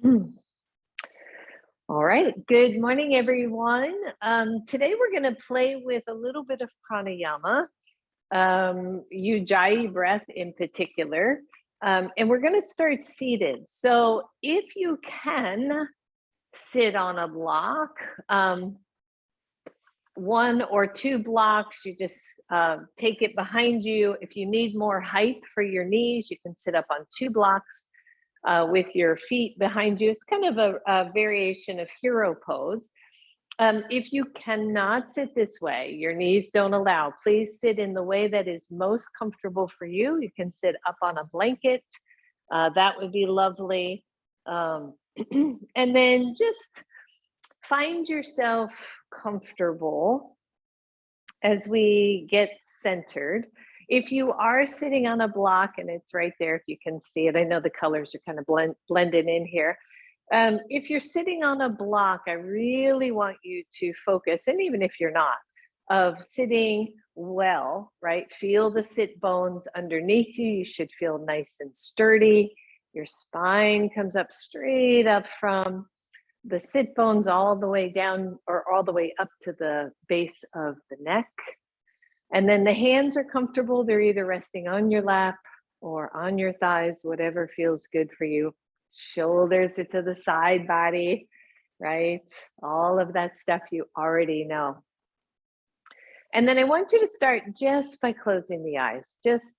All right, good morning, everyone. Today we're going to play with a little bit of pranayama, Ujjayi breath in particular, and we're going to start seated. So if you can sit on a block, one or two blocks, you just take it behind you. If you need more height for your knees, you can sit up on two blocks. With your feet behind you. It's kind of a variation of hero pose. If you cannot sit this way, your knees don't allow, please sit in the way that is most comfortable for you. You can sit up on a blanket. That would be lovely. And then just find yourself comfortable as we get centered. If you are sitting on a block, and it's right there, if you can see it, I know the colors are kind of blended in here. If you're sitting on a block, I really want you to focus, and even if you're not, of sitting well, right? Feel the sit bones underneath you. You should feel nice and sturdy. Your spine comes up straight up from the sit bones all the way down or all the way up to the base of the neck. And then the hands are comfortable. They're either resting on your lap or on your thighs, whatever feels good for you. Shoulders are to the side body, right? All of that stuff you already know. And then I want you to start just by closing the eyes. Just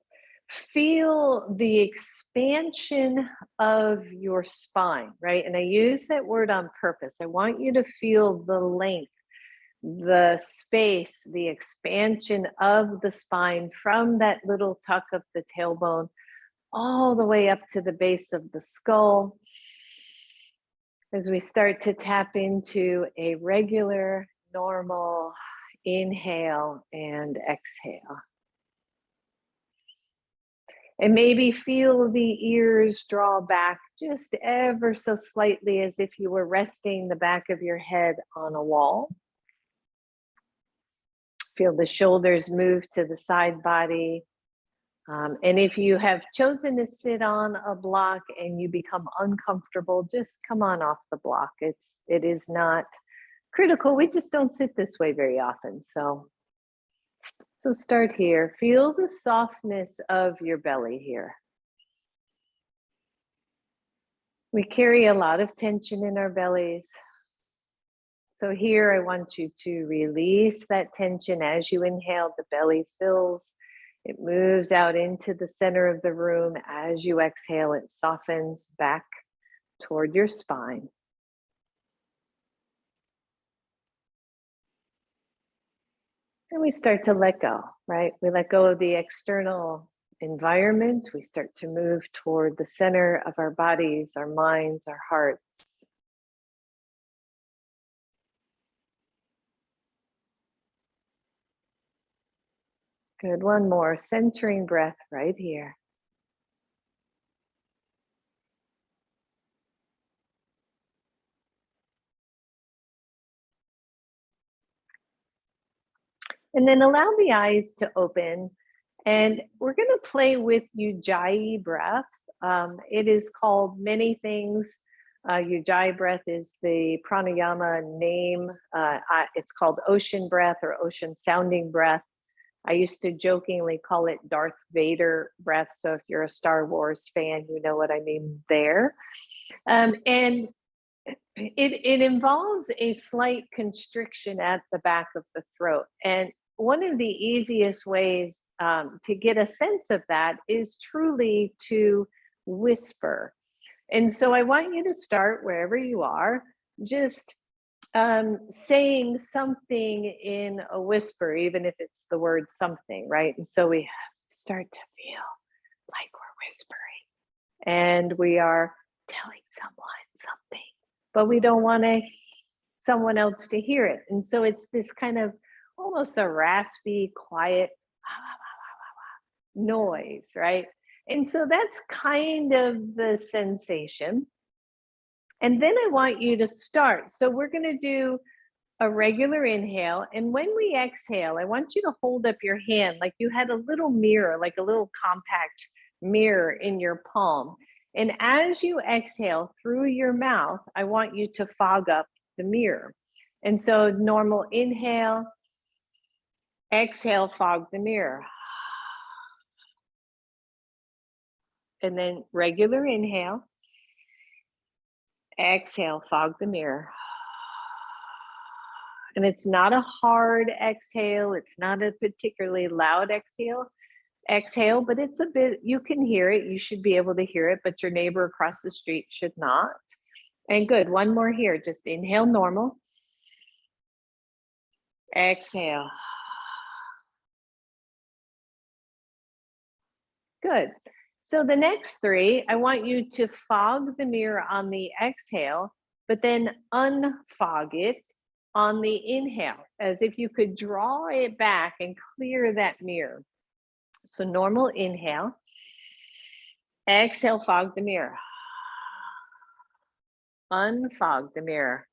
feel the expansion of your spine, right? And I use that word on purpose. I want you to feel the length, the space, the expansion of the spine from that little tuck of the tailbone all the way up to the base of the skull as we start to tap into a regular, normal inhale and exhale. And maybe feel the ears draw back just ever so slightly as if you were resting the back of your head on a wall. Feel the shoulders move to the side body. And if you have chosen to sit on a block and you become uncomfortable, just come on off the block. It is not critical. We just don't sit this way very often. So start here. Feel the softness of your belly here. We carry a lot of tension in our bellies. So here I want you to release that tension as you inhale, the belly fills, it moves out into the center of the room. As you exhale, it softens back toward your spine. And we start to let go, right? We let go of the external environment. We start to move toward the center of our bodies, our minds, our hearts. Good, one more, centering breath right here. And then allow the eyes to open. And we're going to play with Ujjayi breath. It is called many things. Ujjayi breath is the pranayama name. It's called ocean breath or ocean sounding breath. I used to jokingly call it Darth Vader breath. So if you're a Star Wars fan, you know what I mean there. And it involves a slight constriction at the back of the throat. And one of the easiest ways to get a sense of that is truly to whisper. And so I want you to start wherever you are, just saying something in a whisper, even if it's the word something, right? And so we start to feel like we're whispering and we are telling someone something, but we don't want someone else to hear it. And so it's this kind of almost a raspy, quiet noise, right? And so that's kind of the sensation. And then I want you to start. So we're going to do a regular inhale. And when we exhale, I want you to hold up your hand like you had a little mirror, like a little compact mirror in your palm. And as you exhale through your mouth, I want you to fog up the mirror. And so normal inhale, exhale, fog the mirror. And then regular inhale, exhale, fog the mirror. And it's not a hard exhale. It's not a particularly loud exhale, but it's a bit, you can hear it. You should be able to hear it, but your neighbor across the street should not. And good, one more here. Just inhale normal. Exhale. Good. So the next three, I want you to fog the mirror on the exhale, but then unfog it on the inhale, as if you could draw it back and clear that mirror. So normal inhale, exhale, fog the mirror. Unfog the mirror.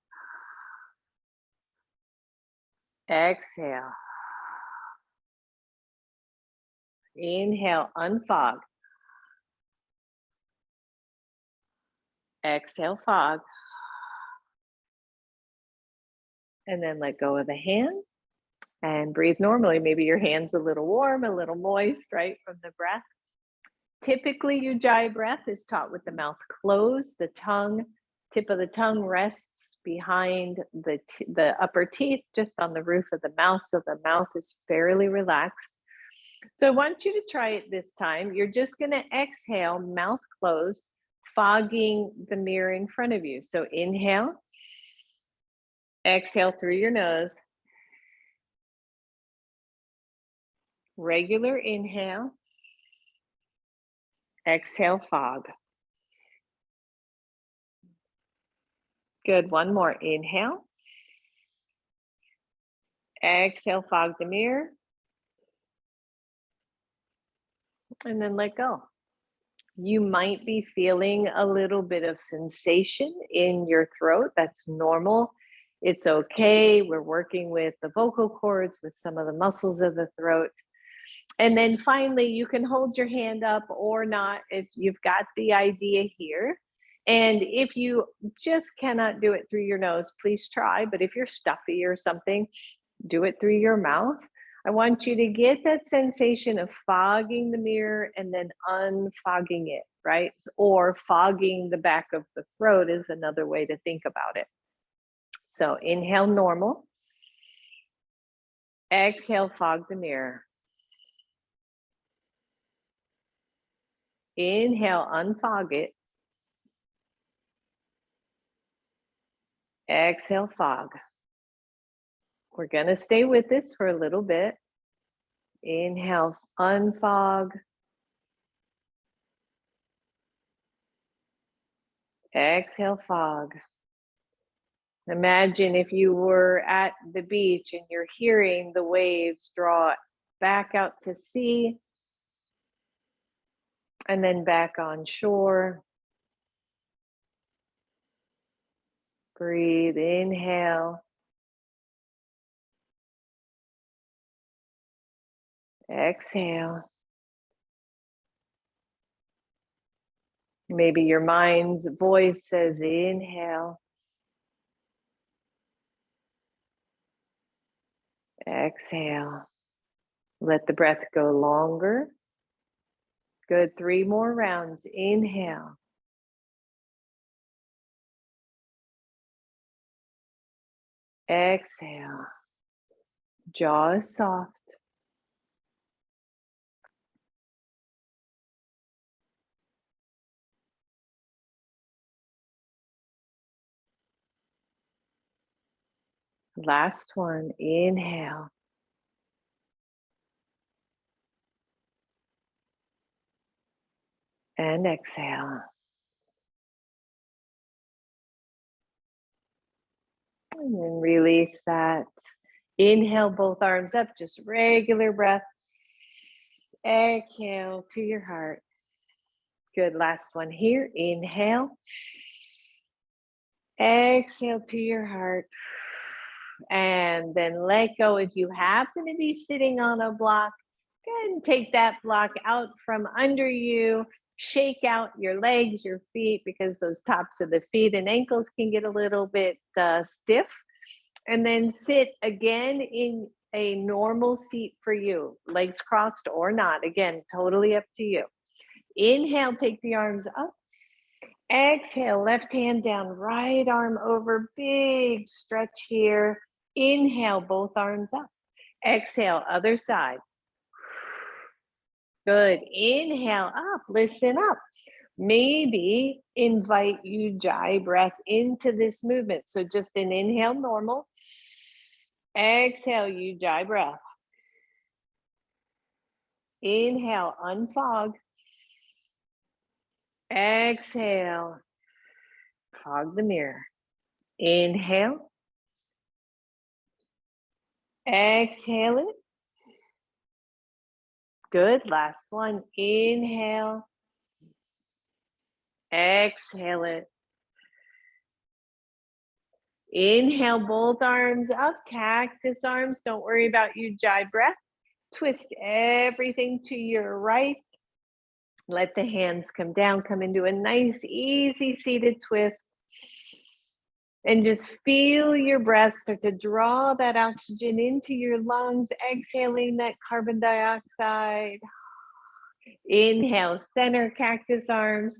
Exhale. Inhale, unfog. Exhale, fog. And then let go of the hand and breathe normally. Maybe your hand's a little warm, a little moist, right, from the breath. Typically, Ujjayi breath is taught with the mouth closed. The tip of the tongue rests behind the upper teeth, just on the roof of the mouth, so the mouth is fairly relaxed. So I want you to try it this time. You're just going to exhale, mouth closed, fogging the mirror in front of you. So inhale, exhale through your nose. Regular inhale, exhale, fog. Good, one more, inhale. Exhale, fog the mirror. And then let go. You might be feeling a little bit of sensation in your throat. That's normal. It's okay. We're working with the vocal cords, with some of the muscles of the throat. And then finally, you can hold your hand up or not if you've got the idea here. And if you just cannot do it through your nose, please try. But if you're stuffy or something, do it through your mouth. I want you to get that sensation of fogging the mirror and then unfogging it, right? Or fogging the back of the throat is another way to think about it. So inhale normal. Exhale, fog the mirror. Inhale, unfog it. Exhale, fog. We're going to stay with this for a little bit. Inhale, unfog. Exhale, fog. Imagine if you were at the beach and you're hearing the waves draw back out to sea and then back on shore. Breathe, inhale. Exhale. Maybe your mind's voice says inhale. Exhale. Let the breath go longer. Good, 3 more rounds. Inhale. Exhale. Jaw is soft. Last one. Inhale. And exhale. And then release that. Inhale, both arms up, just regular breath. Exhale to your heart. Good, last one here. Inhale. Exhale to your heart. And then let go. If you happen to be sitting on a block, go ahead and take that block out from under you. shake out your legs, your feet, because those tops of the feet and ankles can get a little bit stiff. And then sit again in a normal seat for you, legs crossed or not. Again, totally up to you. Inhale, take the arms up. Exhale, left hand down, right arm over, big stretch here. Inhale, both arms up. Exhale, other side. Good. Inhale up, listen up. Maybe invite Ujjayi breath into this movement. So just an inhale, normal. Exhale, Ujjayi breath. Inhale, unfog. Exhale, fog the mirror. Inhale. Exhale it. Good. Last one. Inhale. Exhale it. Inhale, both arms up, cactus arms. Don't worry about Ujjayi breath. Twist everything to your right. Let the hands come down, come into a nice, easy seated twist. And just feel your breath start to draw that oxygen into your lungs, exhaling that carbon dioxide. Inhale, center cactus arms.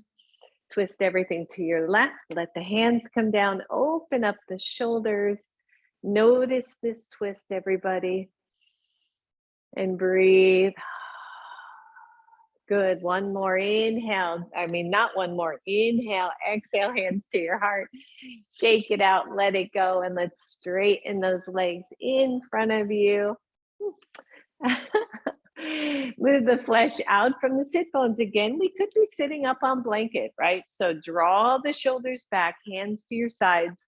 Twist everything to your left. Let the hands come down, open up the shoulders. Notice this twist, everybody. And breathe. Good. One more. Inhale. Not one more. Inhale. Exhale. Hands to your heart. Shake it out. Let it go. And let's straighten those legs in front of you. Move the flesh out from the sit bones again. We could be sitting up on blanket, right? So draw the shoulders back, hands to your sides.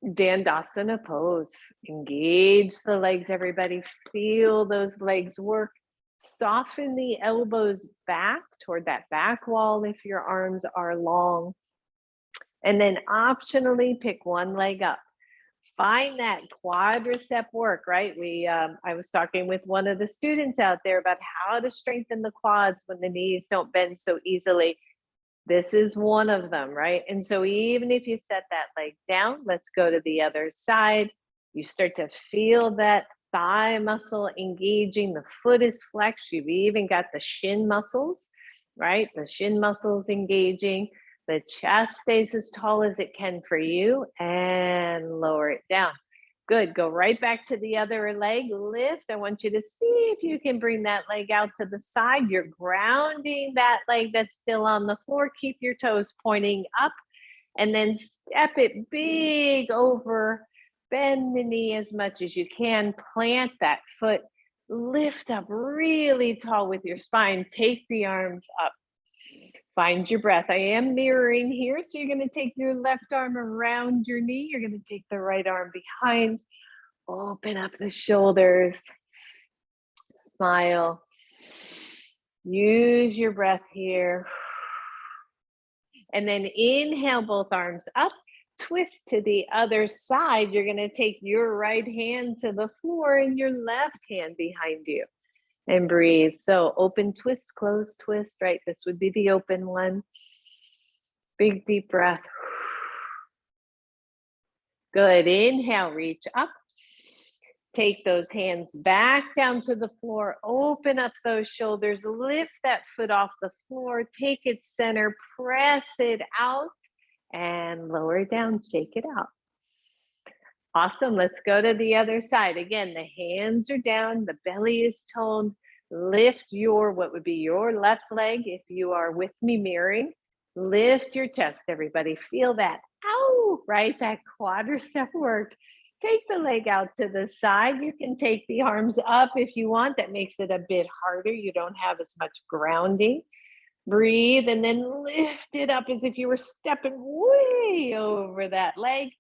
Dandasana pose. Engage the legs, everybody. Feel those legs work. Soften the elbows back toward that back wall if your arms are long. And then optionally pick one leg up. Find that quadricep work, right? I was talking with one of the students out there about how to strengthen the quads when the knees don't bend so easily. This is one of them, right? And so even if you set that leg down, let's go to the other side. You start to feel that thigh muscle engaging, the foot is flexed. You've even got the shin muscles, right? The shin muscles engaging. The chest stays as tall as it can for you and lower it down. Good. Go right back to the other leg. Lift. I want you to see if you can bring that leg out to the side. You're grounding that leg that's still on the floor. Keep your toes pointing up and then step it big over. Bend the knee as much as you can. Plant that foot. Lift up really tall with your spine. Take the arms up. Find your breath. I am mirroring here. So you're going to take your left arm around your knee. You're going to take the right arm behind. Open up the shoulders. Smile. Use your breath here. And then inhale both arms up. Twist to the other side. You're going to take your right hand to the floor and your left hand behind you. And breathe. So open twist, close twist, right? This would be the open one. Big deep breath. Good. Inhale, reach up. Take those hands back down to the floor. Open up those shoulders. Lift that foot off the floor. Take it center. Press it out and lower it down. Shake it out. Awesome. Let's go to the other side. Again, the hands are down. The belly is toned. Lift what would be your left leg if you are with me mirroring. Lift your chest, everybody. Feel that. Ow, right? That quadricep work. Take the leg out to the side. You can take the arms up if you want. That makes it a bit harder. You don't have as much grounding. Breathe and then lift it up as if you were stepping way over that leg.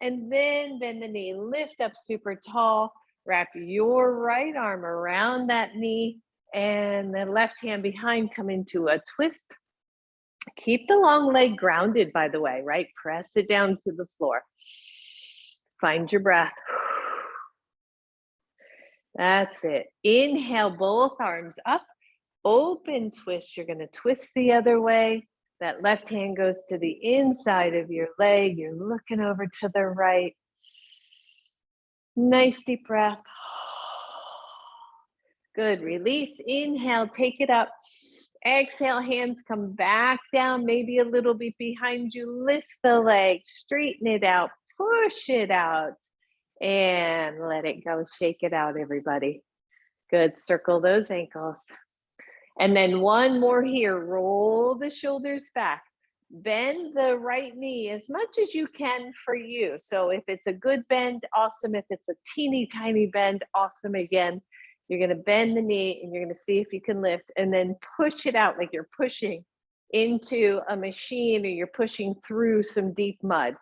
And then bend the knee, lift up super tall, wrap your right arm around that knee and the left hand behind, come into a twist. Keep the long leg grounded, by the way, right? Press it down to the floor. Find your breath. That's it. Inhale, both arms up. open twist. You're going to twist the other way. That left hand goes to the inside of your leg. You're looking over to the right. Nice deep breath. Good. Release. Inhale. Take it up. Exhale. Hands come back down, maybe a little bit behind you. Lift the leg. Straighten it out. Push it out. And let it go. Shake it out, everybody. Good. Circle those ankles. And then one more here. Roll the shoulders back. Bend the right knee as much as you can for you. So if it's a good bend, awesome. If it's a teeny tiny bend, awesome again. You're going to bend the knee and you're going to see if you can lift and then push it out like you're pushing into a machine or you're pushing through some deep mud.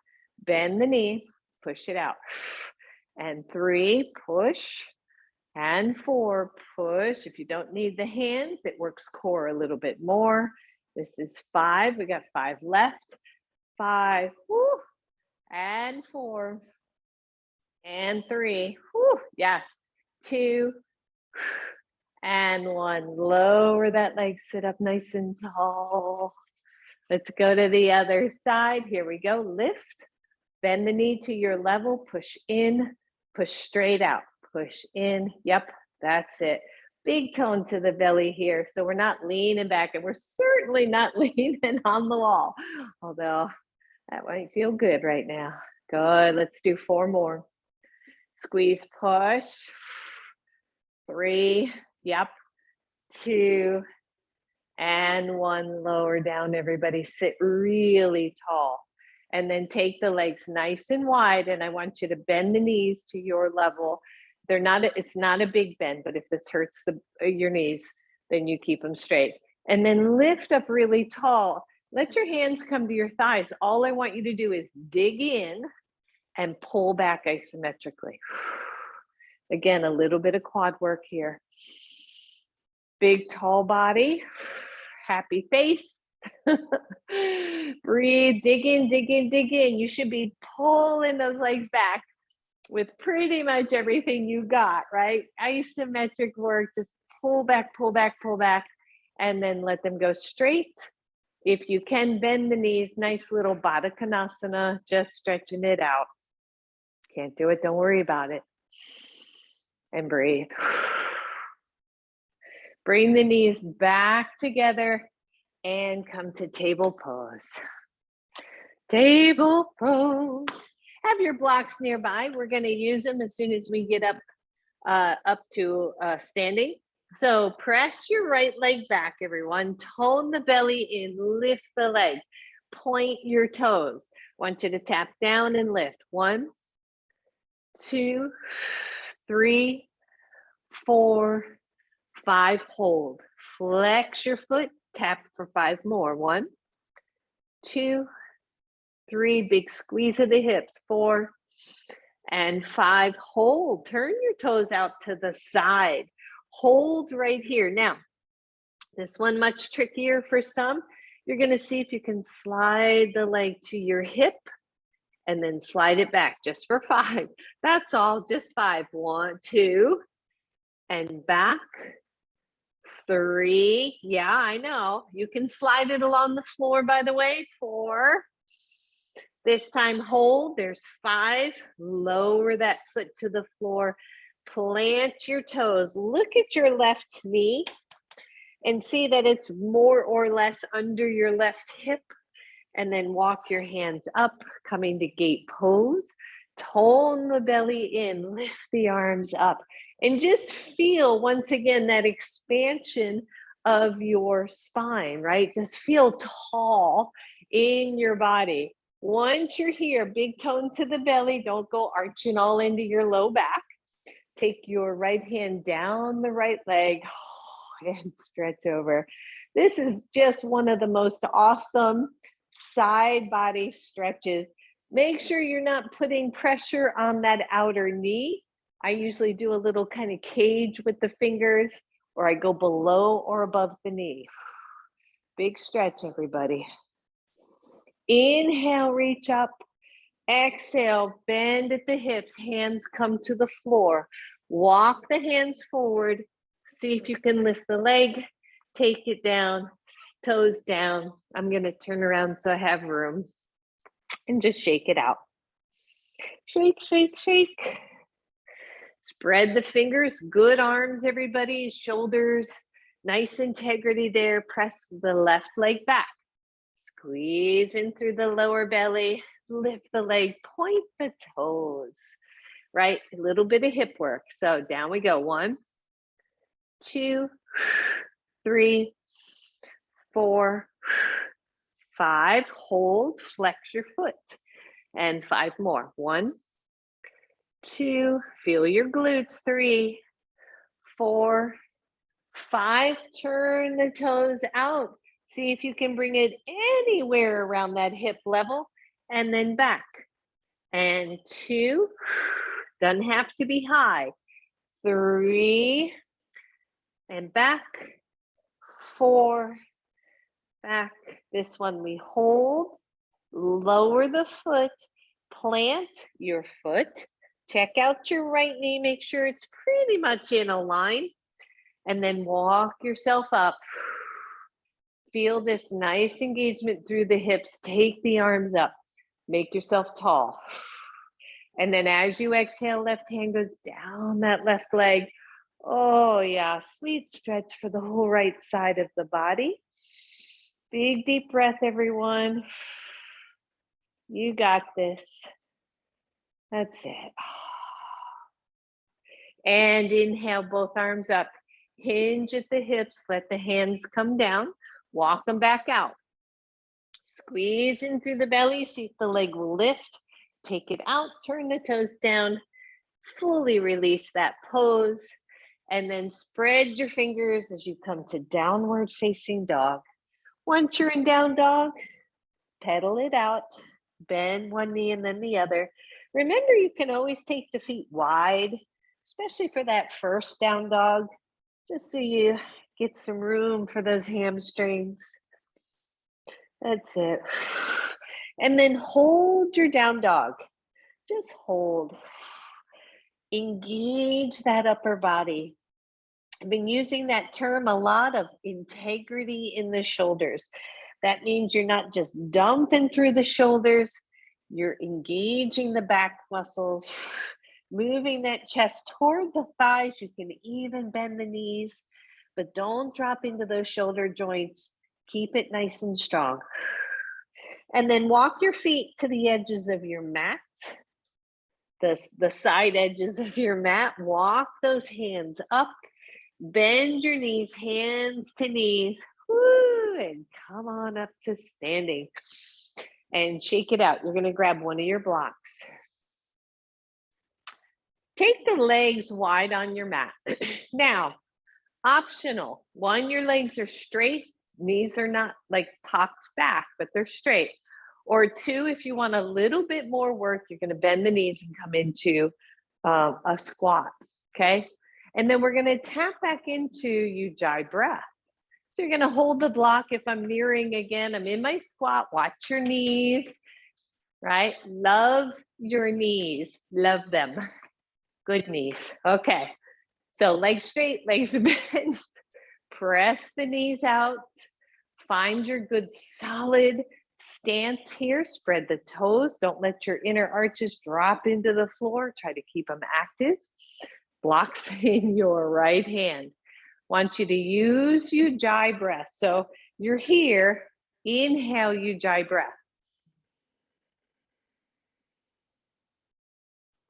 Bend the knee, push it out. And 3, push. And 4, push. If you don't need the hands, it works core a little bit more. This is 5. We got 5 left. 5. Woo. And 4. And 3. Woo. Yes. 2. And 1. Lower that leg. Sit up nice and tall. Let's go to the other side. Here we go. Lift. Bend the knee to your level. Push in. Push straight out. Push in. Yep, that's it. Big tone to the belly here. So we're not leaning back and we're certainly not leaning on the wall. Although that might feel good right now. Good. Let's do 4 more. Squeeze, push. 3. Yep. 2. And 1. Lower down, everybody. Sit really tall. And then take the legs nice and wide. And I want you to bend the knees to your level. It's not a big bend, but if this hurts your knees, then you keep them straight. And then lift up really tall. Let your hands come to your thighs. All I want you to do is dig in and pull back isometrically. Again, a little bit of quad work here. Big, tall body. Happy face. Breathe, dig in, dig in, dig in. You should be pulling those legs back with pretty much everything you got, right? Isometric work, just pull back, pull back, pull back, and then let them go straight. If you can bend the knees, nice little Badakanasana, just stretching it out. Can't do it, don't worry about it. And breathe. Bring the knees back together and come to table pose. Table pose. Have your blocks nearby. We're going to use them as soon as we get up to standing. So press your right leg back, everyone. Tone the belly in, lift the leg. Point your toes. Want you to tap down and lift. 1, 2, 3, 4, 5. Hold. Flex your foot. Tap for 5 more. 1, 2, 3, big squeeze of the hips. 4 and 5. Hold. Turn your toes out to the side. Hold right here. Now, this one much trickier for some. You're going to see if you can slide the leg to your hip and then slide it back just for 5. That's all. Just 5. 1, 2, and back. 3. Yeah, I know. You can slide it along the floor, by the way. 4. This time, hold. There's 5. Lower that foot to the floor. Plant your toes. Look at your left knee and see that it's more or less under your left hip. And then walk your hands up, coming to gate pose. Tone the belly in. Lift the arms up. And just feel, once again, that expansion of your spine, right? Just feel tall in your body. Once you're here, big tone to the belly. Don't go arching all into your low back. Take your right hand down the right leg and stretch over. This is just one of the most awesome side body stretches. Make sure you're not putting pressure on that outer knee. I usually do a little kind of cage with the fingers, or I go below or above the knee. Big stretch, everybody. Inhale, reach up. Exhale, bend at the hips. Hands come to the floor. Walk the hands forward. See if you can lift the leg Take it down, toes down. I'm going to turn around so I have room and just shake it out. Shake, shake, shake. Spread the fingers, good arms, everybody, shoulders, nice integrity there. Press the left leg back. Squeeze in through the lower belly, lift the leg, point the toes, right? A little bit of hip work. So down we go. 1, 2, 3, 4, 5. Hold, flex your foot. And 5 more. 1, 2, feel your glutes. 3, 4, 5. Turn the toes out. See if you can bring it anywhere around that hip level, and then back. And 2, doesn't have to be high. 3, and back. 4, back. This one we hold, lower the foot, plant your foot, check out your right knee, make sure it's pretty much in a line, and then walk yourself up. Feel this nice engagement through the hips. Take the arms up. Make yourself tall. And then as you exhale, left hand goes down that left leg. Oh yeah, sweet stretch for the whole right side of the body. Big deep breath, everyone. You got this. That's it. And inhale, both arms up. Hinge at the hips. Let the hands come down. Walk them back out. Squeeze in through the belly. See if the leg will lift. Take it out. Turn the toes down. Fully release that pose. And then spread your fingers as you come to downward facing dog. Once you're in down dog, pedal it out. Bend one knee and then the other. Remember, you can always take the feet wide, especially for that first down dog, just so you get some room for those hamstrings. That's it. And then hold your down dog. Just hold. Engage that upper body. I've been using that term a lot, of integrity in the shoulders. That means you're not just dumping through the shoulders, you're engaging the back muscles, moving that chest toward the thighs. You can even bend the knees, but don't drop into those shoulder joints. Keep it nice and strong. And then walk your feet to the edges of your mat, the side edges of your mat. Walk those hands up. Bend your knees, hands to knees. Woo, and come on up to standing. And shake it out. You're going to grab one of your blocks. Take the legs wide on your mat. Now, optional. 1, your legs are straight. Knees are not like popped back, but they're straight. Or 2, if you want a little bit more work, you're going to bend the knees and come into a squat. Okay. And then we're going to tap back into Ujjayi breath. So you're going to hold the block. If I'm nearing again, I'm in my squat. Watch your knees, right? Love your knees. Love them. Good knees. Okay. So legs straight, legs bent. Press the knees out. Find your good solid stance here. Spread the toes. Don't let your inner arches drop into the floor. Try to keep them active. Blocks in your right hand. Want you to use Ujjayi breath. So you're here. Inhale Ujjayi breath.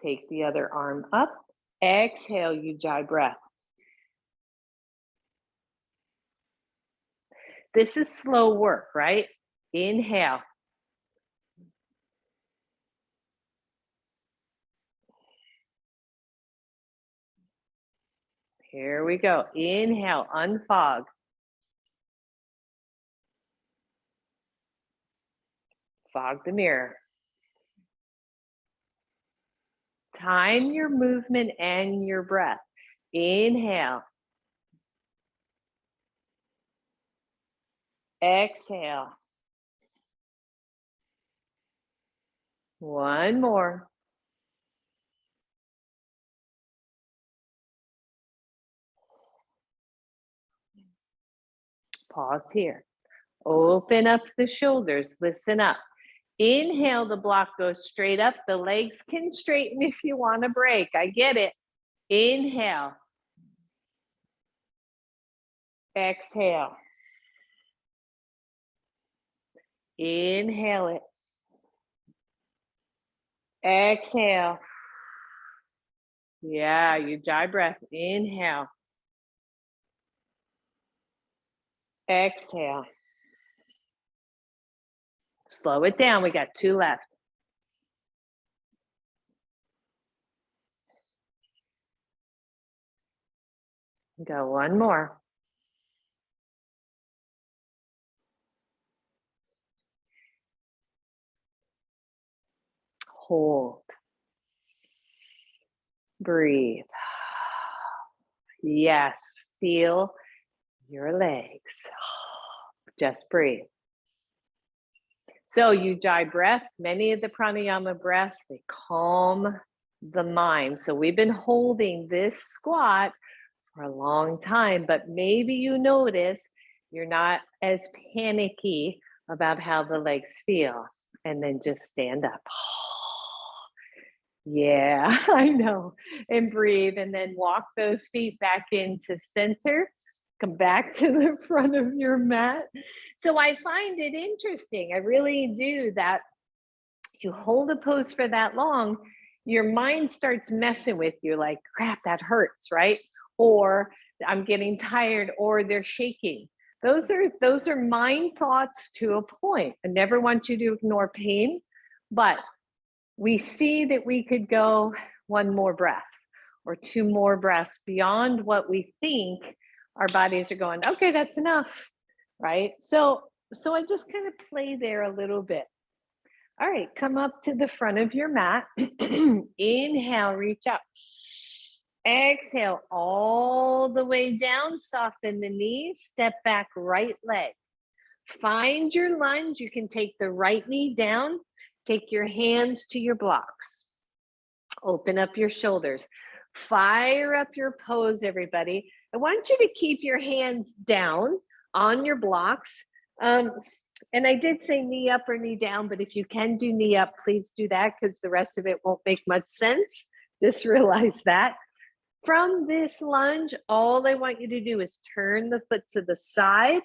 Take the other arm up. Exhale Ujjayi breath. This is slow work, right? Inhale. Here we go. Inhale, unfog. Fog the mirror. Time your movement and your breath. Inhale. Exhale. One more. Pause here. Open up the shoulders, listen up. Inhale, the block goes straight up. The legs can straighten if you want to break. I get it. Inhale. Exhale. Inhale it. Exhale. Yeah, Ujjayi breath. Inhale. Exhale. Slow it down. We got 2 left. Go 1 more. Hold. Breathe. Yes, feel your legs. Just breathe. So Ujjayi breath, many of the pranayama breaths, they calm the mind. So we've been holding this squat for a long time, but maybe you notice you're not as panicky about how the legs feel. And then just stand up. Yeah, I know. And breathe, and then walk those feet back into center. Come back to the front of your mat. So I find it interesting. I really do that. You hold a pose for that long, your mind starts messing with you like, crap, that hurts, right? Or I'm getting tired, or they're shaking. Those are mind thoughts to a point. I never want you to ignore pain, but we see that we could go 1 more breath or 2 more breaths beyond what we think our bodies are going, okay, that's enough, right? So I just kind of play there a little bit. All right, come up to the front of your mat. Inhale, reach up. Exhale all the way down, soften the knees, step back, right leg. Find your lunge. You can take the right knee down, take your hands to your blocks. Open up your shoulders. Fire up your pose, everybody. I want you to keep your hands down on your blocks. And I did say knee up or knee down, but if you can do knee up, please do that because the rest of it won't make much sense. Just realize that. From this lunge, all I want you to do is turn the foot to the side.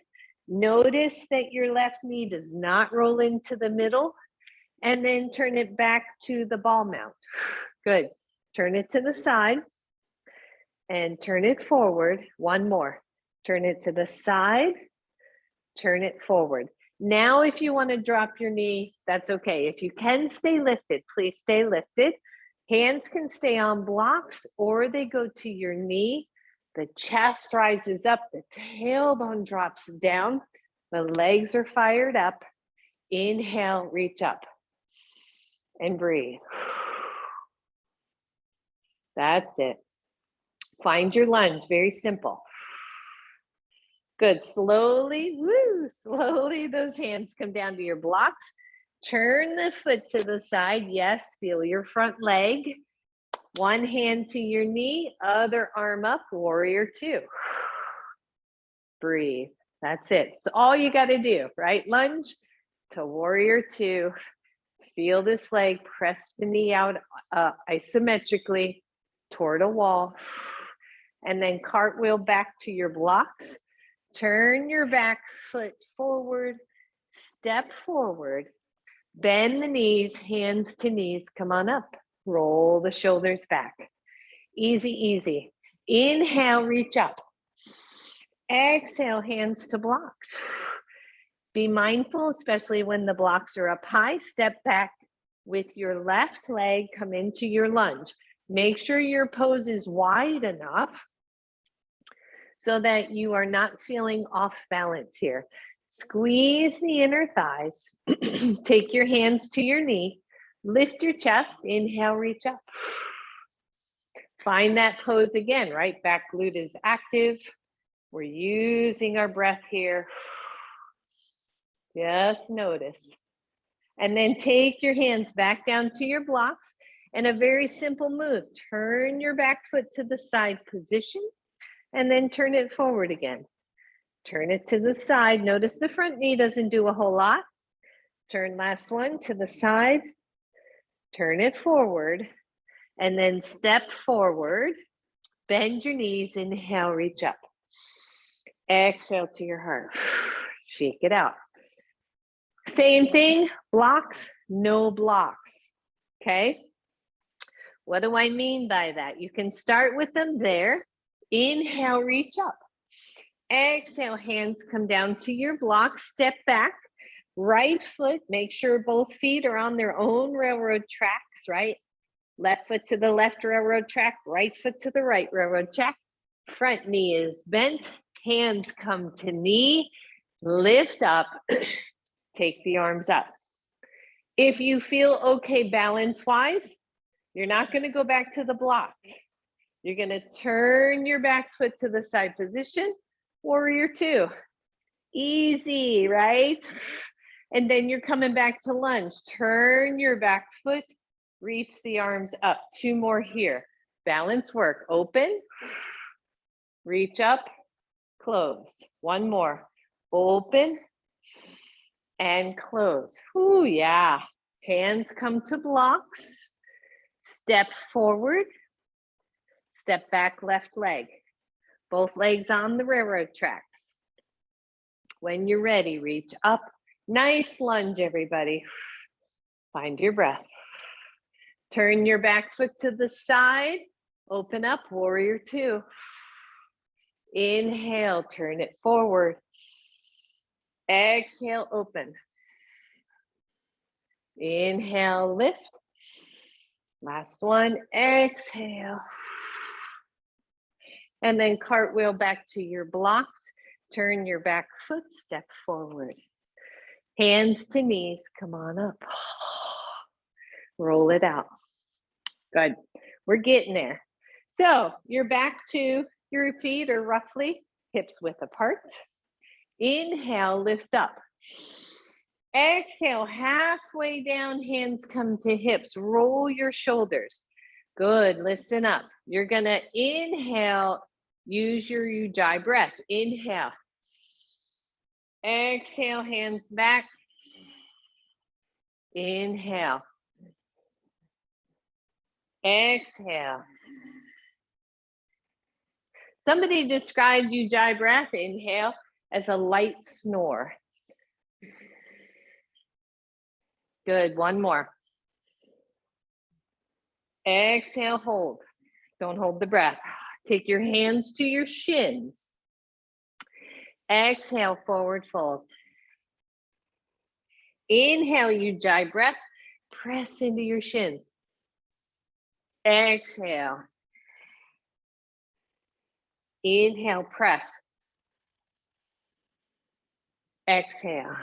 Notice that your left knee does not roll into the middle, and then turn it back to the ball mount. Good. Turn it to the side and turn it forward. 1 more. Turn it to the side, turn it forward. Now, if you want to drop your knee, that's okay. If you can stay lifted, please stay lifted. Hands can stay on blocks or they go to your knee. The chest rises up, the tailbone drops down, the legs are fired up. Inhale, reach up and breathe. That's it. Find your lunge, very simple. Good, slowly, slowly those hands come down to your blocks. Turn the foot to the side. Yes, feel your front leg. 1 hand to your knee, other arm up, warrior 2. Breathe, that's it. It's all you got to do, right? Lunge to warrior 2. Feel this leg, press the knee out isometrically toward a wall. And then cartwheel back to your blocks. Turn your back foot forward, step forward, bend the knees, hands to knees, come on up. Roll the shoulders back. Easy, easy. Inhale, reach up. Exhale, hands to blocks. Be mindful, especially when the blocks are up high. Step back with your left leg, come into your lunge. Make sure your pose is wide enough so that you are not feeling off balance here. Squeeze the inner thighs. Take your hands to your knee. Lift your chest. Inhale, reach up. Find that pose again, right? Back glute is active. We're using our breath here. Just notice. And then take your hands back down to your blocks. And a very simple move. Turn your back foot to the side position. And then turn it forward again. Turn it to the side. Notice the front knee doesn't do a whole lot. Turn last one to the side. Turn it forward. And then step forward. Bend your knees. Inhale, reach up. Exhale to your heart. Shake it out. Same thing, blocks, no blocks. Okay? What do I mean by that? You can start with them there. Inhale, reach up. Exhale, hands come down to your block. Step back. Right foot, make sure both feet are on their own railroad tracks, right? Left foot to the left railroad track, right foot to the right railroad track. Front knee is bent. Hands come to knee. Lift up. Take the arms up. If you feel okay balance-wise, you're not going to go back to the blocks. You're going to turn your back foot to the side position. Warrior two. Easy, right? And then you're coming back to lunge. Turn your back foot. Reach the arms up. Two more here. Balance work. Open. Reach up. Close. One more. Open. And close. Ooh, yeah. Hands come to blocks. Step forward. Step back, left leg. Both legs on the railroad tracks. When you're ready, reach up. Nice lunge, everybody. Find your breath. Turn your back foot to the side. Open up, warrior two. Inhale, turn it forward. Exhale, open. Inhale, lift. Last one, exhale. And then cartwheel back to your blocks. Turn your back foot, step forward. Hands to knees, come on up. Roll it out. Good, we're getting there. So your back to your feet are roughly hips width apart. Inhale, lift up. Exhale, halfway down, hands come to hips. Roll your shoulders. Good, listen up. You're gonna inhale, use your Ujjayi breath. Inhale. Exhale, hands back. Inhale. Exhale. Somebody described Ujjayi breath, inhale, as a light snore. Good, one more. Exhale, hold. Don't hold the breath. Take your hands to your shins. Exhale, forward fold. Inhale, Ujjayi breath. Press into your shins. Exhale. Inhale, press. Exhale.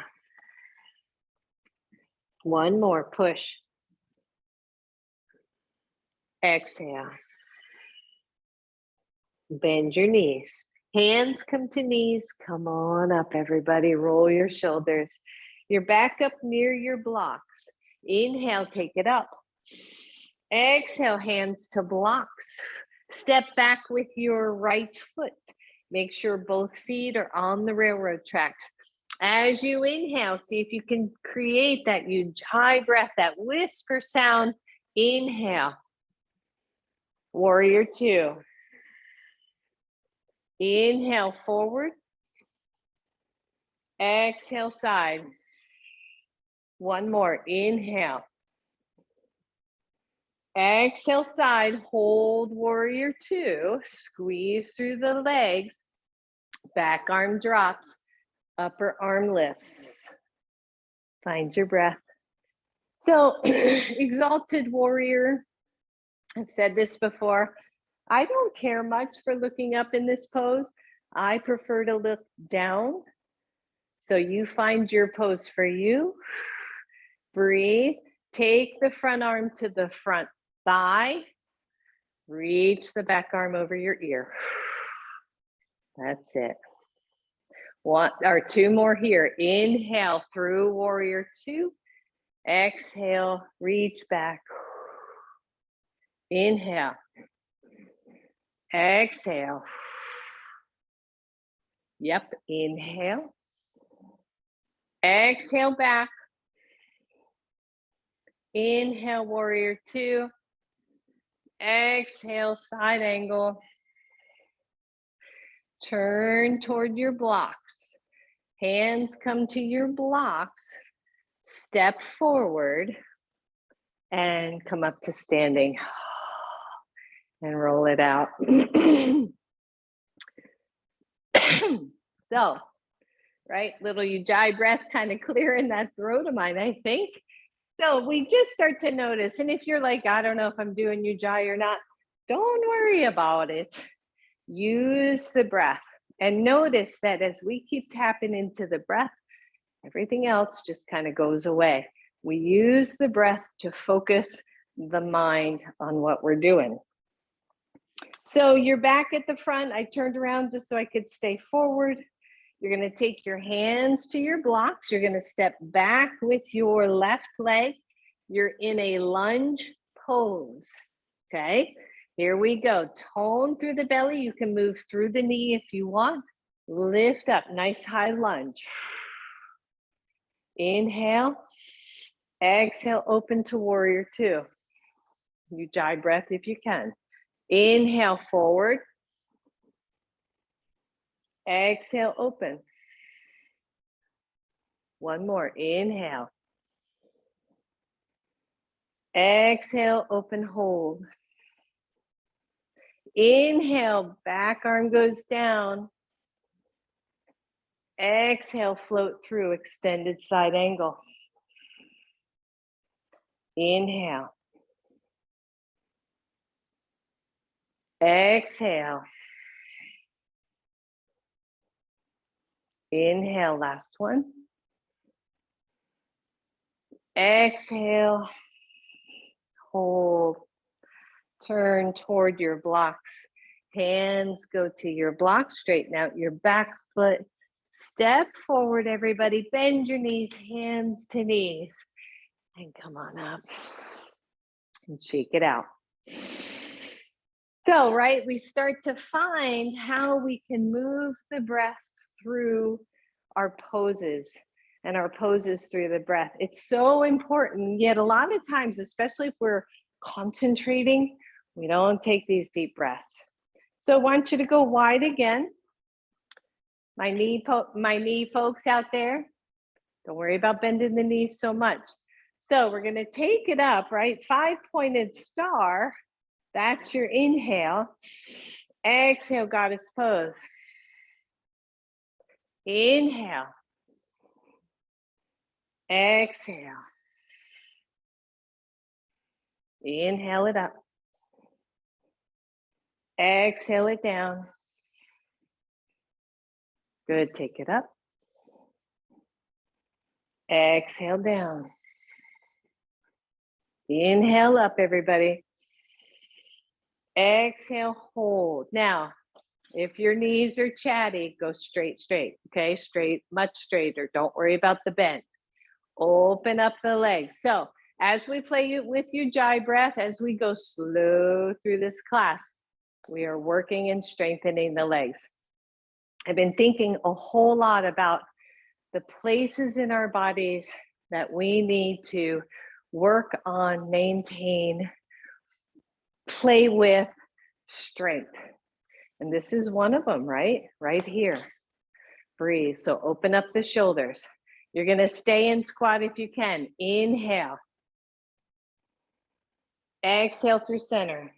One more, push. Exhale. Bend your knees. Hands come to knees. Come on up, everybody. Roll your shoulders. You're back up near your blocks. Inhale, take it up. Exhale, hands to blocks. Step back with your right foot. Make sure both feet are on the railroad tracks. As you inhale, see if you can create that Ujjayi breath, that whisper sound. Inhale. Warrior two. Inhale forward. Exhale side. One more. Inhale. Exhale side. Hold warrior two. Squeeze through the legs. Back arm drops. Upper arm lifts. Find your breath. So, Exalted Warrior, I've said this before. I don't care much for looking up in this pose. I prefer to look down. So you find your pose for you. Breathe. Take the front arm to the front thigh. Reach the back arm over your ear. That's it. One or two more here. Inhale through warrior two. Exhale, reach back. Inhale. Exhale. Yep, inhale. Exhale back. Inhale, warrior two. Exhale, side angle. Turn toward your blocks. Hands come to your blocks. Step forward and come up to standing. And roll it out. So, right, little Ujjayi breath, kind of clearing that throat of mine, I think. So we just start to notice, and if you're like, I don't know if I'm doing Ujjayi or not, don't worry about it. Use the breath and notice that as we keep tapping into the breath, everything else just kind of goes away. We use the breath to focus the mind on what we're doing. So you're back at the front. I turned around just so I could stay forward. You're going to take your hands to your blocks. You're going to step back with your left leg. You're in a lunge pose. Okay, here we go. Tone through the belly. You can move through the knee if you want. Lift up, nice high lunge. Inhale. Exhale, open to warrior two. Ujjayi breath if you can. Inhale forward. Exhale, open. One more. Inhale. Exhale, open, hold. Inhale, back arm goes down. Exhale, float through, extended side angle. Inhale. Exhale. Inhale, last one. Exhale. Hold. Turn toward your blocks. Hands go to your blocks. Straighten out your back foot. Step forward, everybody. Bend your knees, hands to knees. And come on up. And shake it out. So, right, we start to find how we can move the breath through our poses and our poses through the breath. It's so important, yet a lot of times, especially if we're concentrating, we don't take these deep breaths. So I want you to go wide again. My knee folks out there, don't worry about bending the knees so much. So we're going to take it up, right? 5-pointed star. That's your inhale. Exhale, goddess pose. Inhale. Exhale. Inhale it up. Exhale it down. Good, take it up. Exhale down. Inhale up, everybody. Exhale, hold. Now, if your knees are chatty, go straight, okay? Straight, much straighter. Don't worry about the bend. Open up the legs. So as we play with Ujjayi breath, as we go slow through this class, we are working and strengthening the legs. I've been thinking a whole lot about the places in our bodies that we need to work on, maintain, play with strength. And this is one of them, right? Right here. Breathe. So open up the shoulders. You're going to stay in squat if you can. Inhale. Exhale through center.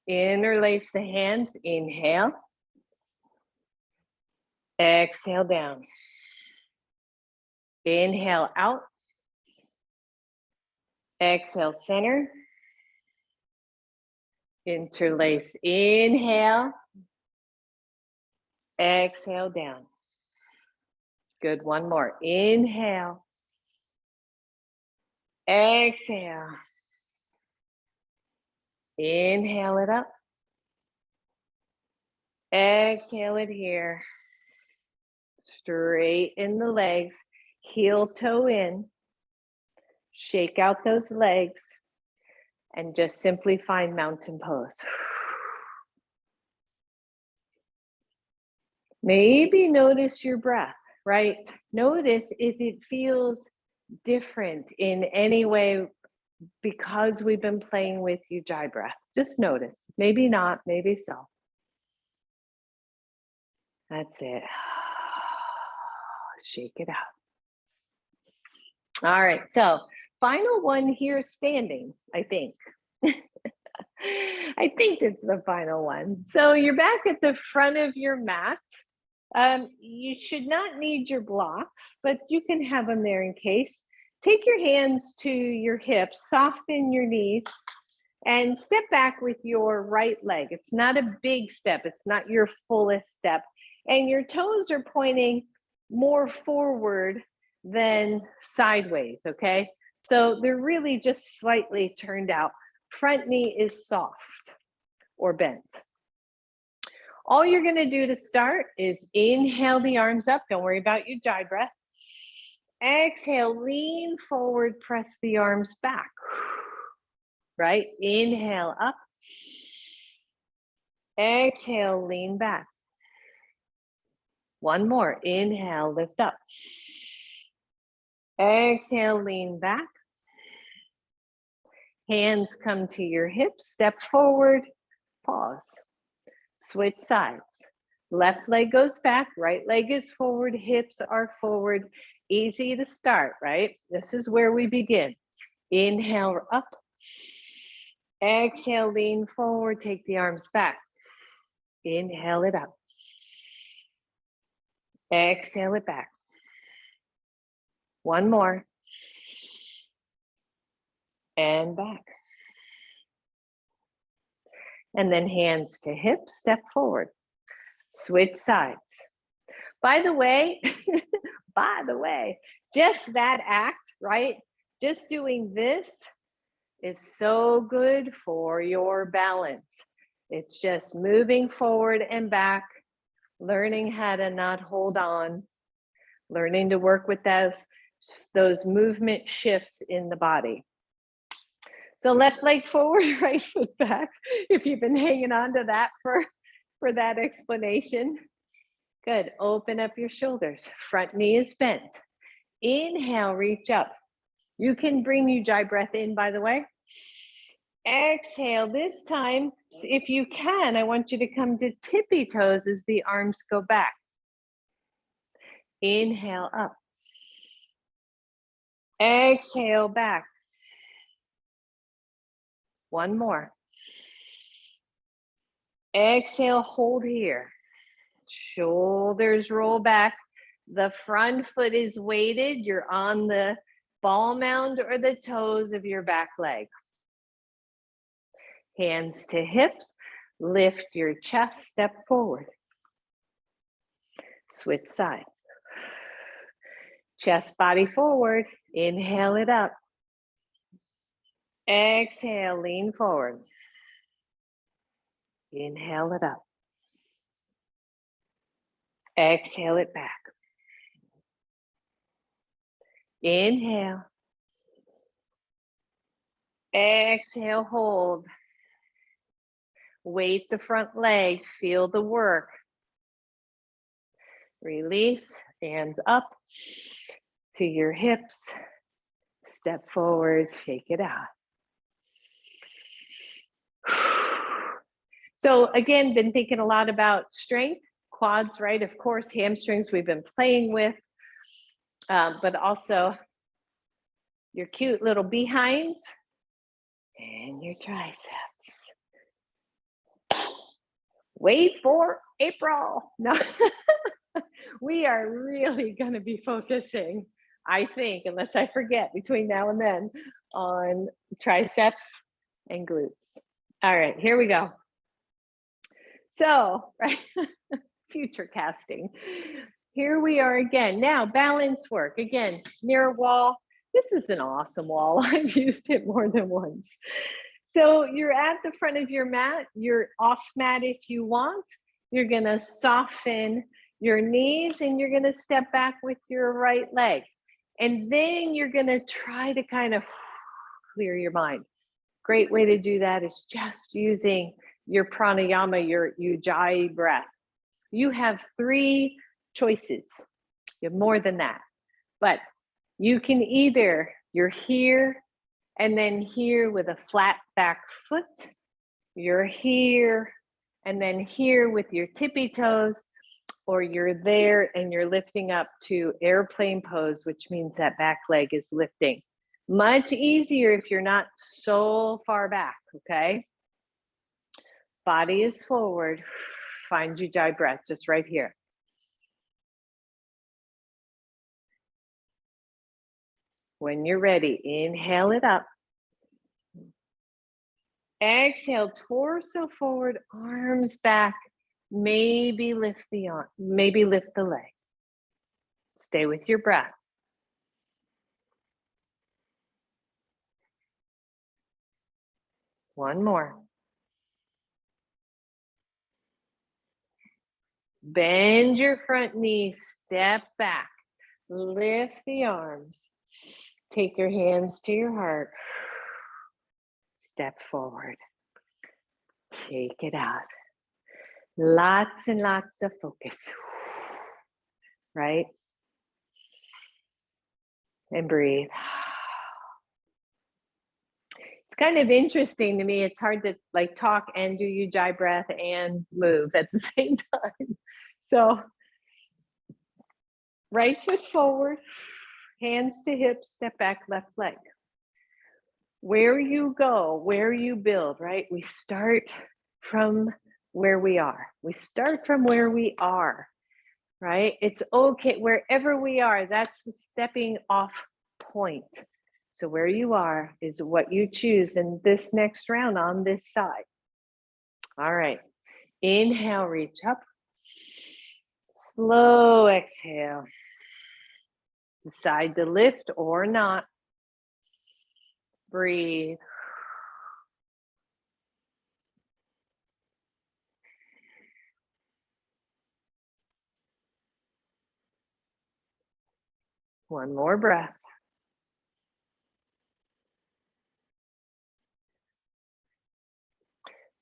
Interlace the hands. Inhale. Exhale down. Inhale out. Exhale center. Interlace. Inhale. Exhale down. Good. One more. Inhale. Exhale. Inhale it up. Exhale it here. Straighten the legs. Heel toe in. Shake out those legs. And just simply find mountain pose. Maybe notice your breath, right? Notice if it feels different in any way because we've been playing with Ujjayi breath. Just notice. Maybe not, maybe so. That's it. Shake it out. All right, so final one here standing, I think. I think it's the final one. So you're back at the front of your mat. You should not need your blocks, but you can have them there in case. Take your hands to your hips, soften your knees, and step back with your right leg. It's not a big step. It's not your fullest step. And your toes are pointing more forward than sideways, okay? So they're really just slightly turned out. Front knee is soft or bent. All you're gonna do to start is inhale the arms up. Don't worry about your Ujjayi breath. Exhale, lean forward, press the arms back. Right? Inhale up. Exhale, lean back. One more. Inhale, lift up. Exhale, lean back. Hands come to your hips. Step forward. Pause. Switch sides. Left leg goes back. Right leg is forward. Hips are forward. Easy to start, right? This is where we begin. Inhale up. Exhale, lean forward. Take the arms back. Inhale it up. Exhale it back. One more. And back. And then hands to hips, step forward. Switch sides. By the way, just that act, right? Just doing this is so good for your balance. It's just moving forward and back, learning how to not hold on, learning to work with those movement shifts in the body. So left leg forward, right foot back. If you've been hanging on to that for that explanation. Good, open up your shoulders. Front knee is bent. Inhale, reach up. You can bring Ujjayi breath in, by the way. Exhale, this time, if you can, I want you to come to tippy toes as the arms go back. Inhale up. Exhale back. One more. Exhale, hold here. Shoulders roll back. The front foot is weighted. You're on the ball mound or the toes of your back leg. Hands to hips. Lift your chest, step forward. Switch sides. Chest body forward. Inhale it up. Exhale, lean forward. Inhale it up. Exhale it back. Inhale. Exhale, hold. Weight the front leg, feel the work. Release, hands up to your hips. Step forward, shake it out. So again, been thinking a lot about strength, quads, right? Of course, hamstrings we've been playing with, but also your cute little behinds and your triceps. Wait for April. No, we are really going to be focusing, I think, unless I forget between now and then, on triceps and glutes. All right, here we go. So, right, future casting. Here we are again. Now, balance work. Again, mirror wall. This is an awesome wall. I've used it more than once. So you're at the front of your mat. You're off mat if you want. You're going to soften your knees and you're going to step back with your right leg. And then you're going to try to kind of clear your mind. Great way to do that is just using your pranayama, your Ujjayi breath. You have 3 choices. You have more than that. But you can either, you're here and then here with a flat back foot. You're here and then here with your tippy toes, or you're there and you're lifting up to airplane pose, which means that back leg is lifting. Much easier if you're not so far back, okay? Body is forward. Find Ujjayi breath just right here. When you're ready, inhale it up. Exhale, torso forward, arms back. Maybe lift the arm, maybe lift the leg. Stay with your breath. One more. Bend your front knee, step back, lift the arms. Take your hands to your heart. Step forward. Shake it out. Lots and lots of focus. Right? And breathe. It's kind of interesting to me. It's hard to like talk and do Ujjayi breath and move at the same time. So right foot forward, hands to hips, step back, left leg. Where you go, where you build, right? We start from where we are. We start from where we are, right? It's okay, wherever we are, that's the stepping off point. So where you are is what you choose in this next round on this side. All right, inhale, reach up. Slow exhale. Decide to lift or not. Breathe. One more breath.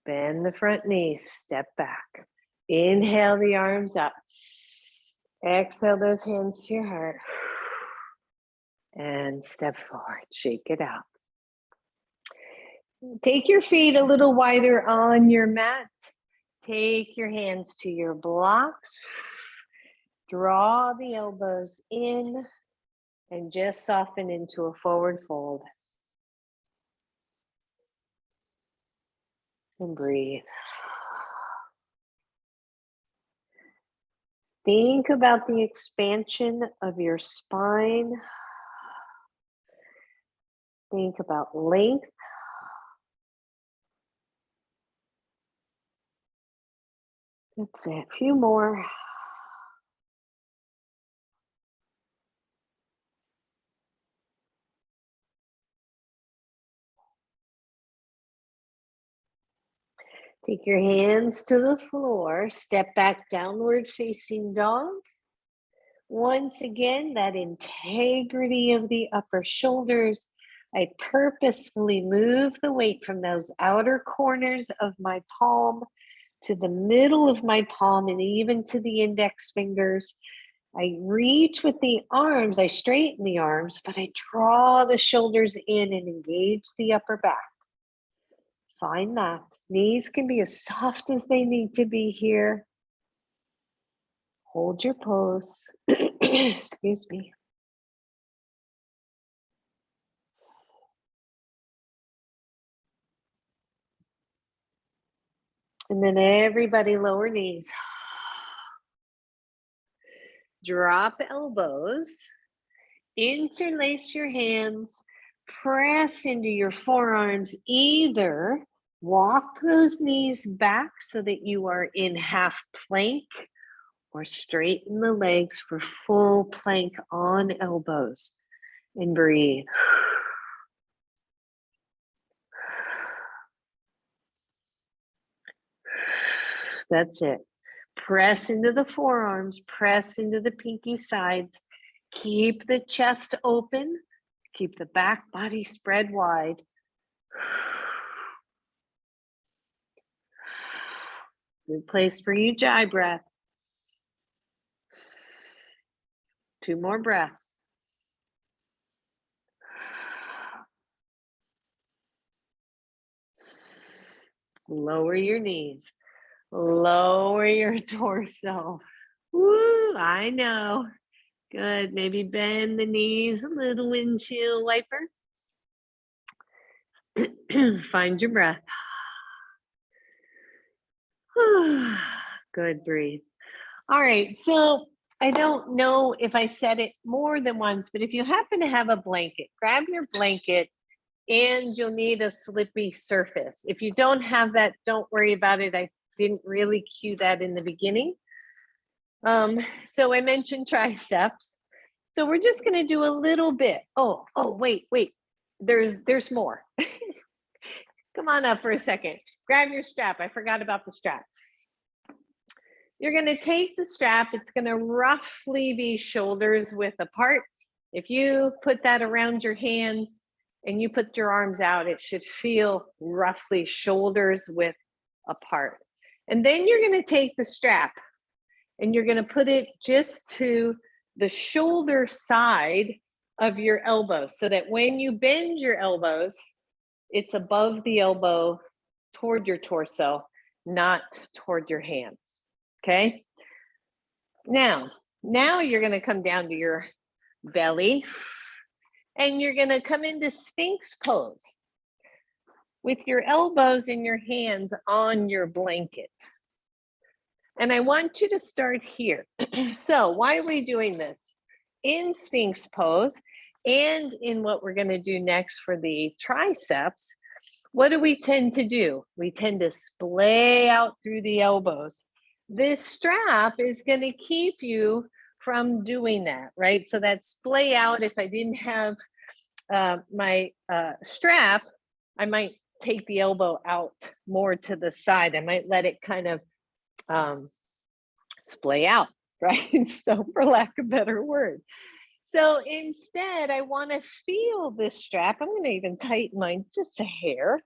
Bend the front knee, step back. Inhale the arms up. Exhale those hands to your heart. And step forward, shake it out. Take your feet a little wider on your mat. Take your hands to your blocks. Draw the elbows in and just soften into a forward fold. And breathe. Think about the expansion of your spine. Think about length. That's it. A few more. Take your hands to the floor. Step back, downward facing dog. Once again, that integrity of the upper shoulders. I purposefully move the weight from those outer corners of my palm to the middle of my palm and even to the index fingers. I reach with the arms, I straighten the arms, but I draw the shoulders in and engage the upper back. Find that. Knees can be as soft as they need to be here. Hold your pose. Excuse me. And then everybody lower knees. Drop elbows. Interlace your hands. Press into your forearms. Either walk those knees back so that you are in half plank, or straighten the legs for full plank on elbows. And breathe. That's it. Press into the forearms, press into the pinky sides. Keep the chest open. Keep the back body spread wide. Good place for Ujjayi breath. 2 more breaths. Lower your knees. Lower your torso. Woo, I know. Good. Maybe bend the knees, a little windshield wiper. Find your breath. Good, breathe. All right, so I don't know if I said it more than once, but if you happen to have a blanket, grab your blanket and you'll need a slippy surface. If you don't have that, don't worry about it. I didn't really cue that in the beginning. So I mentioned triceps. So we're just gonna do a little bit. Oh, wait. There's more. Come on up for a second. Grab your strap. I forgot about the strap. You're gonna take the strap. It's gonna roughly be shoulders width apart. If you put that around your hands and you put your arms out, it should feel roughly shoulders width apart. And then you're gonna take the strap and you're gonna put it just to the shoulder side of your elbows so that when you bend your elbows, it's above the elbow toward your torso, not toward your hands, okay? Now you're gonna come down to your belly and you're gonna come into Sphinx Pose with your elbows and your hands on your blanket. And I want you to start here. So why are we doing this? In Sphinx Pose and in what we're gonna do next for the triceps, what do we tend to do? We tend to splay out through the elbows. This strap is gonna keep you from doing that, right? So that splay out, if I didn't have my strap, I might take the elbow out more to the side. I might let it kind of splay out, right? So for lack of a better word. So instead, I want to feel this strap. I'm going to even tighten mine just a hair.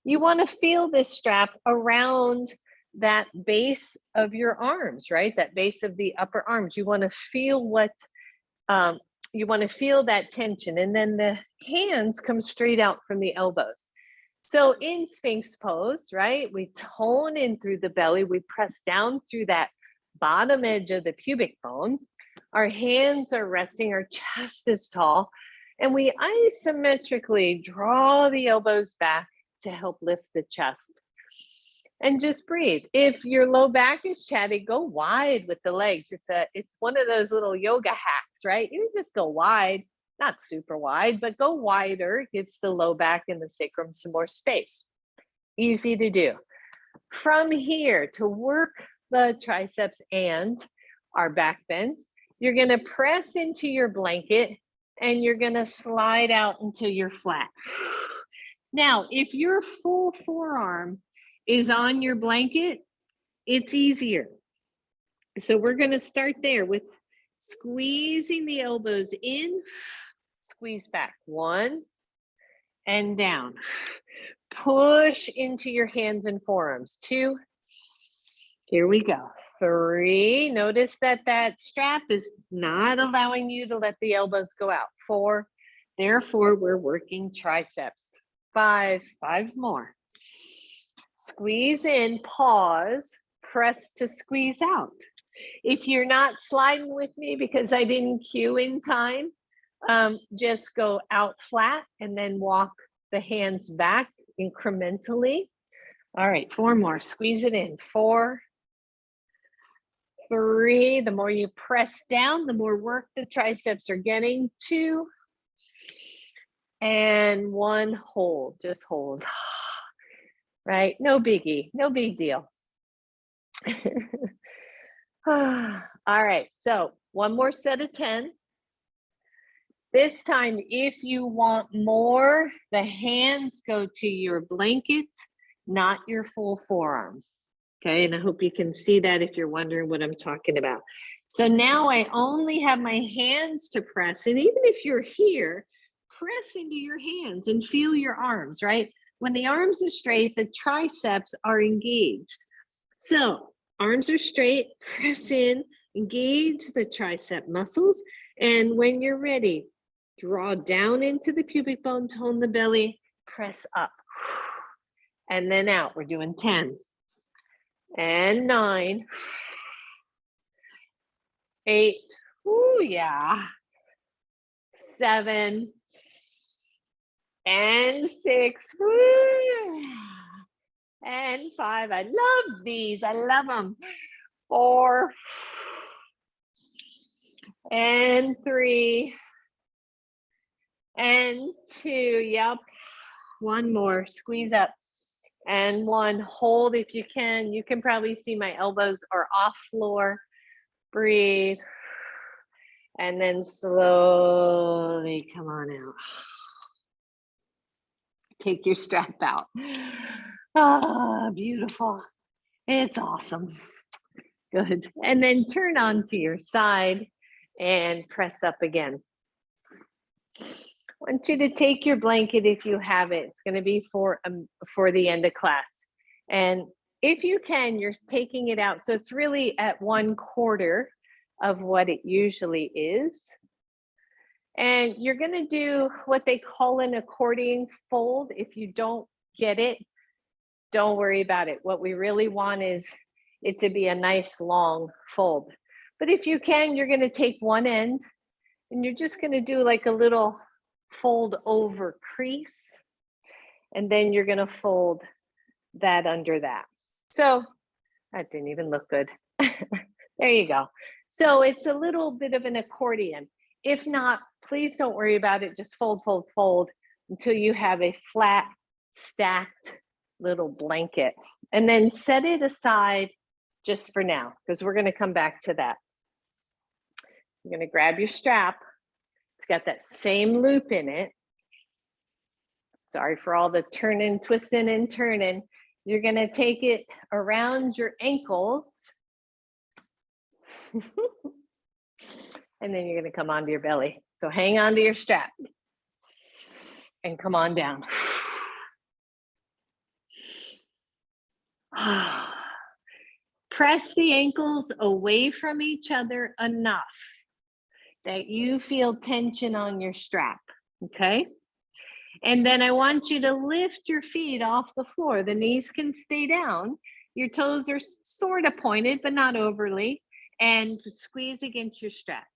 You want to feel this strap around that base of your arms, right? That base of the upper arms. You want to feel what, you want to feel that tension. And then the hands come straight out from the elbows. So in Sphinx Pose, right, we tone in through the belly, we press down through that bottom edge of the pubic bone. Our hands are resting, our chest is tall, and we isometrically draw the elbows back to help lift the chest. And just breathe. If your low back is chatty, go wide with the legs. It's one of those little yoga hacks, right? You just go wide. Not super wide, but go wider, gives the low back and the sacrum some more space. Easy to do. From here, to work the triceps and our back bend, you're gonna press into your blanket and you're gonna slide out until you're flat. Now, if your full forearm is on your blanket, it's easier. So we're gonna start there with squeezing the elbows in, squeeze back, 1, and down. Push into your hands and forearms, 2, here we go, 3, notice that that strap is not allowing you to let the elbows go out, 4, therefore we're working triceps, 5 more. Squeeze in, pause, press to squeeze out. If you're not sliding with me because I didn't cue in time, just go out flat and then walk the hands back incrementally. All right, 4 more, squeeze it in, 4, 3, the more you press down, the more work the triceps are getting, 2, and 1, hold, just hold. Right, no biggie, no big deal. All right, so 1 more set of 10. This time, if you want more, the hands go to your blanket, not your full forearm. Okay, and I hope you can see that if you're wondering what I'm talking about. So now I only have my hands to press, and even if you're here, press into your hands and feel your arms, right? When the arms are straight, the triceps are engaged. So arms are straight, press in, Engage the tricep muscles. And when you're ready, draw down into the pubic bone, tone the belly, press up. And then out. We're doing 10. And 9. 8. Ooh, yeah. 7. And 6. Woo. And 5. I love these. I love them. 4. And 3. And 2. Yep. One more. Squeeze up. And 1. Hold if you can. You can probably see my elbows are off floor. Breathe. And then slowly come on out. Take your strap out. Ah, beautiful. It's awesome. Good. And then turn onto your side and press up again. I want you to take your blanket if you have it. It's going to be for the end of class. And if you can, you're taking it out. So it's really at 1/4 of what it usually is. And you're going to do what they call an accordion fold. If you don't get it, don't worry about it. What we really want is it to be a nice long fold. But if you can, you're going to take one end and you're just going to do like a little fold over crease. And then you're going to fold that under that. So that didn't even look good. There you go. So it's a little bit of an accordion. If not, please don't worry about it. Just fold, fold, fold until you have a flat, stacked little blanket. And then set it aside just for now, because we're going to come back to that. You're going to grab your strap. It's got that same loop in it. Sorry for all the turning, twisting, and turning. You're going to take it around your ankles. And then you're going to come onto your belly. So hang on to your strap and come on down. Press the ankles away from each other enough that you feel tension on your strap, okay? And then I want you to lift your feet off the floor. The knees can stay down. Your toes are sort of pointed, but not overly. And squeeze against your strap.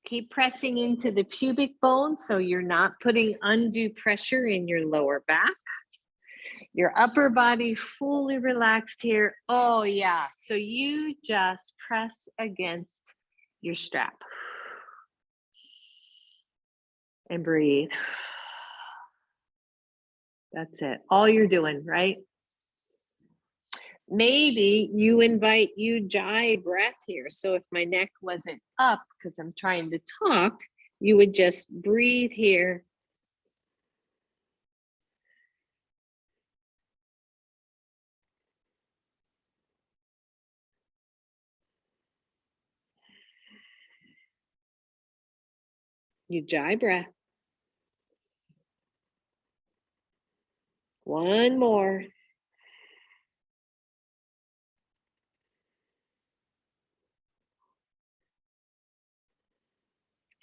Keep pressing into the pubic bone so you're not putting undue pressure in your lower back. Your upper body fully relaxed here. Oh yeah, so you just press against your strap. And breathe. That's it. All you're doing, right? Maybe you invite Ujjayi breath here. So if my neck wasn't up because I'm trying to talk, you would just breathe here. Ujjayi breath. One more.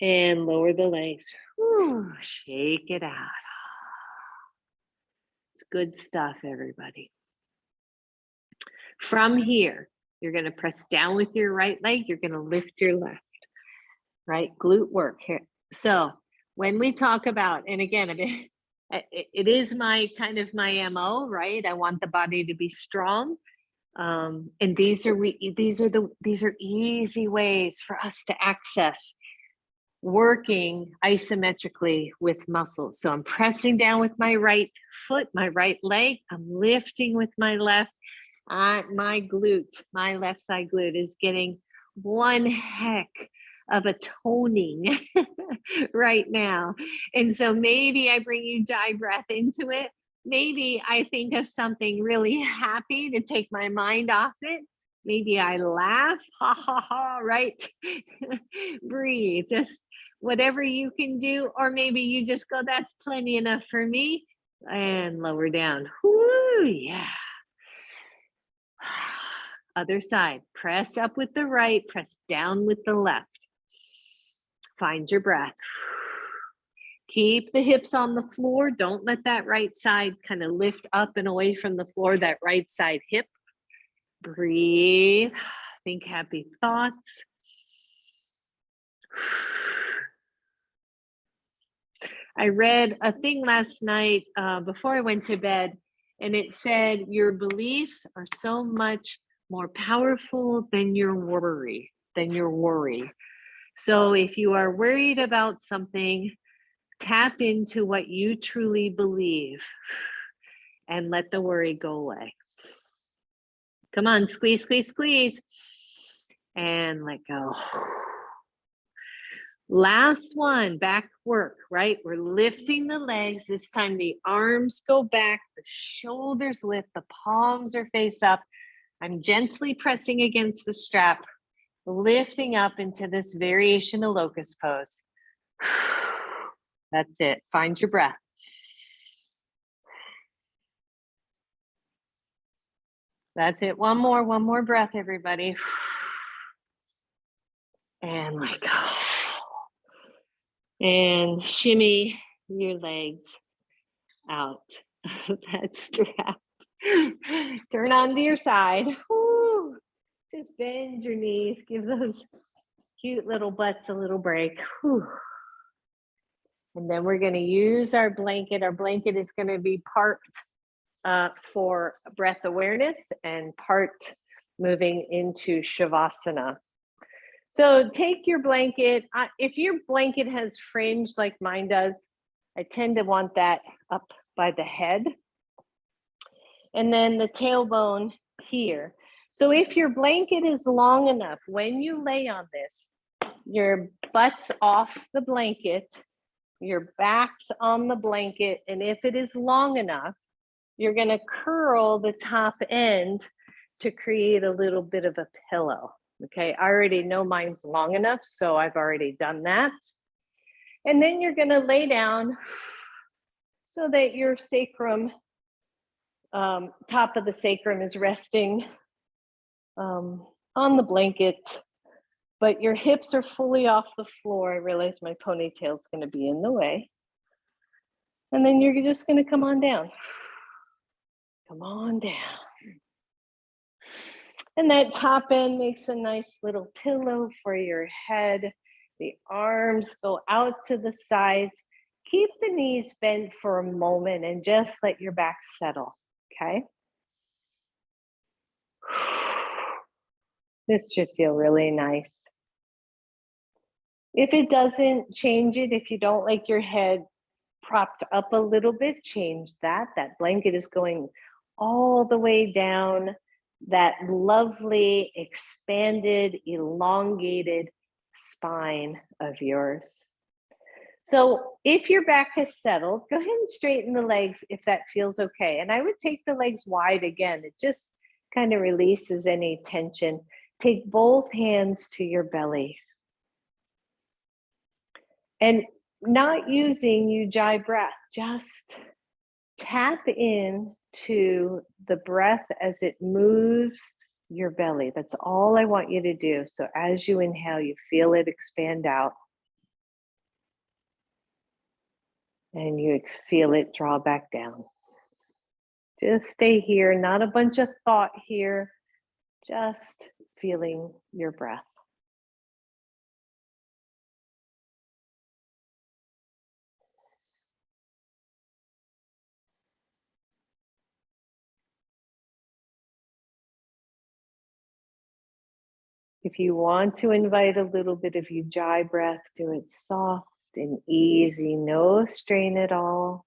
And lower the legs. Whew, shake it out. It's good stuff, everybody. From here, you're going to press down with your right leg. You're going to lift your left, right? Glute work here. So when we talk about, and again, it is my kind of my MO, right? I want the body to be strong. And these are easy ways for us to access working isometrically with muscles. So I'm pressing down with my right foot, my right leg. I'm lifting with my left. My glute, my left side glute is getting one heck of a toning right now. And so maybe I bring Ujjayi breath into it. Maybe I think of something really happy to take my mind off it. Maybe I laugh, ha, ha, ha, right? Breathe, just whatever you can do. Or maybe you just go, that's plenty enough for me. And lower down. Whoo, yeah. Other side. Press up with the right, press down with the left. Find your breath. Keep the hips on the floor. Don't let that right side kind of lift up and away from the floor, that right side hip. Breathe. Think happy thoughts. I read a thing last night before I went to bed, and it said your beliefs are so much more powerful than your worry, So if you are worried about something, tap into what you truly believe and let the worry go away. Come on, squeeze, squeeze, squeeze, and let go. Last one, back work, right? We're lifting the legs. This time the arms go back, the shoulders lift, the palms are face up. I'm gently pressing against the strap, lifting up into this variation of locust pose. That's it. Find your breath. That's it. One more breath, everybody. And let go. And shimmy your legs out that strap. Turn onto your side. Woo. Just bend your knees. Give those cute little butts a little break. Whew. And then we're going to use our blanket. Our blanket is going to be part for breath awareness and part moving into Shavasana. So take your blanket. If your blanket has fringe like mine does, I tend to want that up by the head. And then the tailbone here. So if your blanket is long enough, when you lay on this, your butt's off the blanket, your back's on the blanket, and if it is long enough, you're going to curl the top end to create a little bit of a pillow. Okay, I already know mine's long enough, so I've already done that. And then you're going to lay down so that your sacrum, top of the sacrum is resting on the blanket, but your hips are fully off the floor. I realize my ponytail is going to be in the way. And then you're just going to come on down. Come on down. And that top end makes a nice little pillow for your head. The arms go out to the sides. Keep the knees bent for a moment and just let your back settle, okay? This should feel really nice. If it doesn't, change it. If you don't like your head propped up a little bit, change that. That blanket is going all the way down that lovely, expanded, elongated spine of yours. So if your back is settled, go ahead and straighten the legs if that feels okay. And I would take the legs wide again. It just kind of releases any tension. Take both hands to your belly. And not using Ujjayi breath, just tap in to the breath as it moves your belly. That's all I want you to do. So as you inhale, you feel it expand out. And you feel it draw back down. Just stay here, not a bunch of thought here, just feeling your breath. If you want to invite a little bit of Ujjayi breath, do it soft and easy, no strain at all.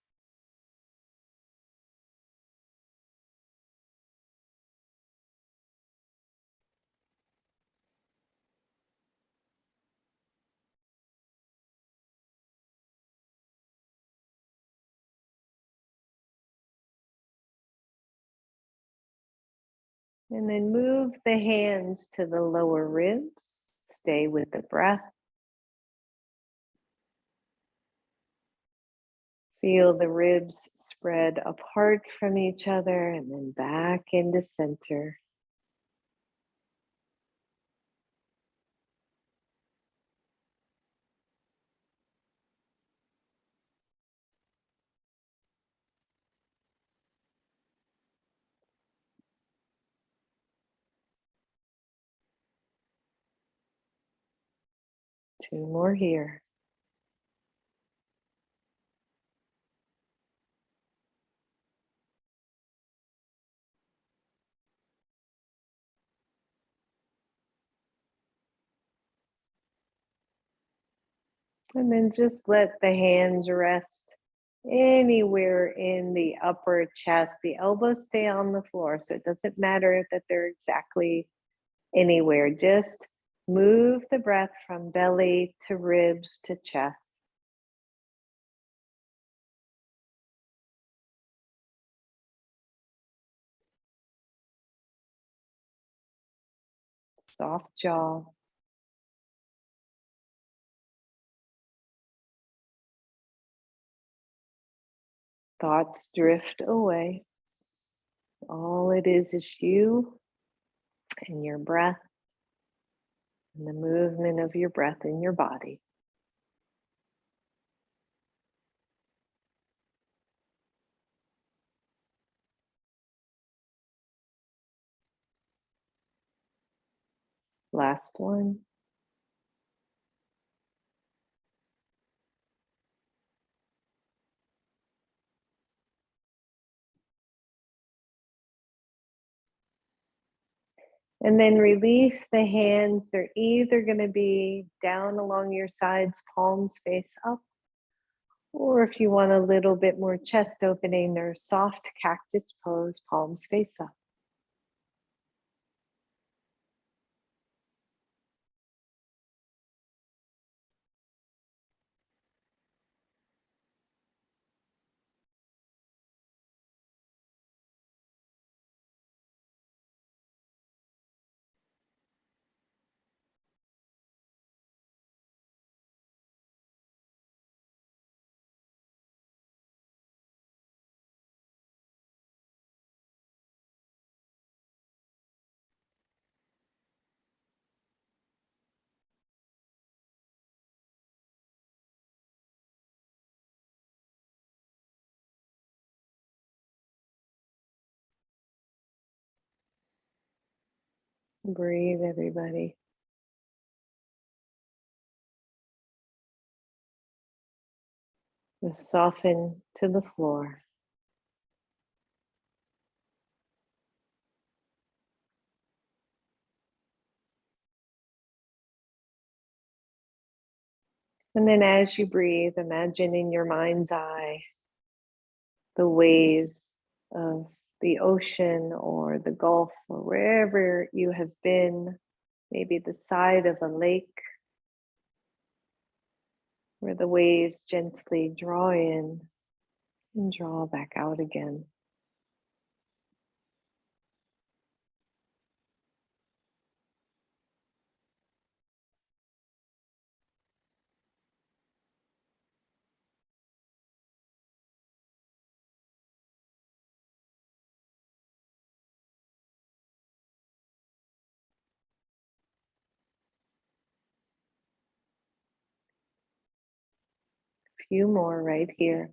And then move the hands to the lower ribs. Stay with the breath. Feel the ribs spread apart from each other and then back into center. 2 more here. And then just let the hands rest anywhere in the upper chest. The elbows stay on the floor, so it doesn't matter that they're exactly anywhere. Just move the breath from belly to ribs to chest. Soft jaw. Thoughts drift away. All it is you and your breath and the movement of your breath in your body. Last one. And then release the hands. They're either going to be down along your sides, palms face up, or if you want a little bit more chest opening, there's soft cactus pose, palms face up. Breathe, everybody. Just soften to the floor. And then as you breathe, imagine in your mind's eye the waves of the ocean or the Gulf or wherever you have been, maybe the side of a lake where the waves gently draw in and draw back out again. A few more right here.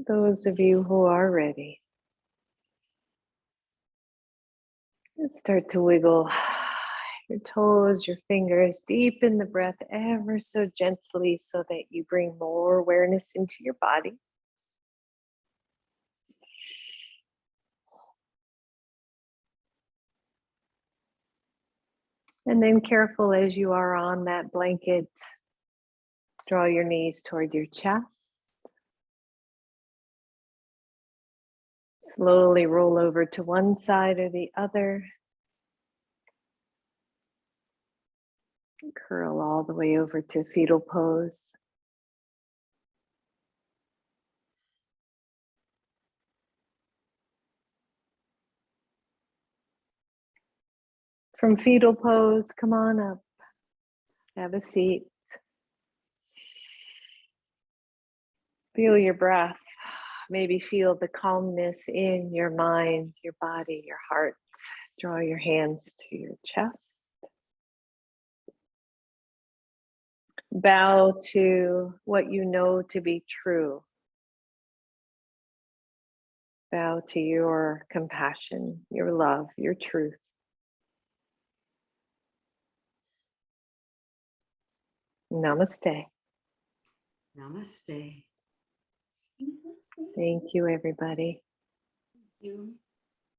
Those of you who are ready, just start to wiggle your toes, your fingers, deepen the breath ever so gently so that you bring more awareness into your body. And then careful as you are on that blanket, draw your knees toward your chest. Slowly roll over to one side or the other. Curl all the way over to fetal pose. From fetal pose, come on up. Have a seat. Feel your breath. Maybe feel the calmness in your mind, your body, your heart. Draw your hands to your chest. Bow to what you know to be true. Bow to your compassion, your love, your truth. Namaste. Namaste. Thank you, everybody. You.